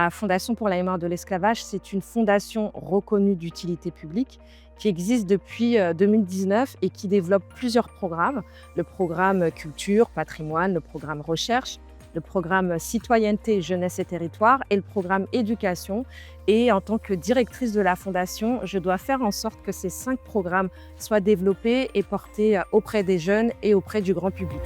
La Fondation pour la mémoire de l'esclavage, c'est une fondation reconnue d'utilité publique qui existe depuis 2019 et qui développe plusieurs programmes. Le programme Culture, Patrimoine, le programme Recherche, le programme Citoyenneté, Jeunesse et Territoire et le programme Éducation. Et en tant que directrice de la Fondation, je dois faire en sorte que ces 5 programmes soient développés et portés auprès des jeunes et auprès du grand public.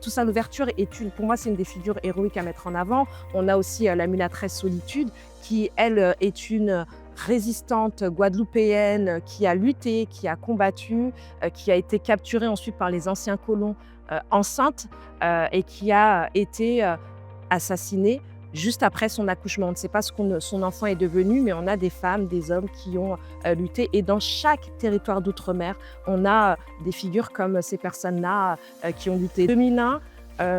Toussaint Louverture pour moi, c'est une des figures héroïques à mettre en avant. On a aussi la mulatresse Solitude, qui, elle, est une résistante guadeloupéenne qui a lutté, qui a combattu, qui a été capturée ensuite par les anciens colons enceinte et qui a été assassinée juste après son accouchement. On ne sait pas ce que son enfant est devenu, mais on a des femmes, des hommes qui ont lutté. Et dans chaque territoire d'outre-mer, on a des figures comme ces personnes-là qui ont lutté. En 2001,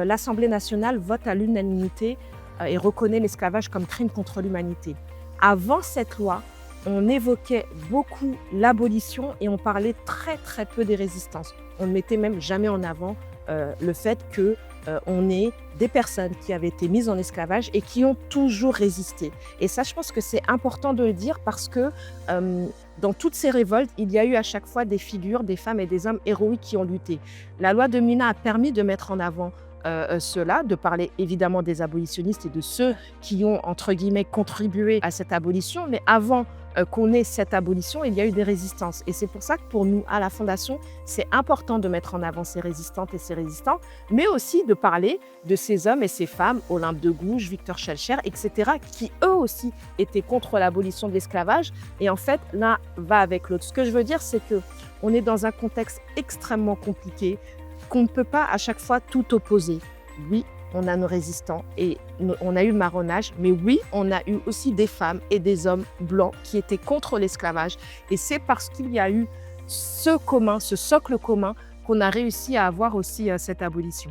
l'Assemblée nationale vote à l'unanimité et reconnaît l'esclavage comme crime contre l'humanité. Avant cette loi, on évoquait beaucoup l'abolition et on parlait très très peu des résistances. On ne mettait même jamais en avant le fait qu'on ait des personnes qui avaient été mises en esclavage et qui ont toujours résisté. Et ça, je pense que c'est important de le dire parce que dans toutes ces révoltes, il y a eu à chaque fois des figures, des femmes et des hommes héroïques qui ont lutté. La loi de Mina a permis de mettre en avant cela, de parler évidemment des abolitionnistes et de ceux qui ont, entre guillemets, contribué à cette abolition. Mais avant qu'on ait cette abolition, il y a eu des résistances. Et c'est pour ça que pour nous, à la Fondation, c'est important de mettre en avant ces résistantes et ces résistants, mais aussi de parler de ces hommes et ces femmes, Olympe de Gouges, Victor Schœlcher, etc., qui eux aussi étaient contre l'abolition de l'esclavage. Et en fait, l'un va avec l'autre. Ce que je veux dire, c'est qu'on est dans un contexte extrêmement compliqué, qu'on ne peut pas à chaque fois tout opposer. Oui, on a nos résistants et on a eu le marronnage, mais oui, on a eu aussi des femmes et des hommes blancs qui étaient contre l'esclavage. Et c'est parce qu'il y a eu ce socle commun, qu'on a réussi à avoir aussi cette abolition.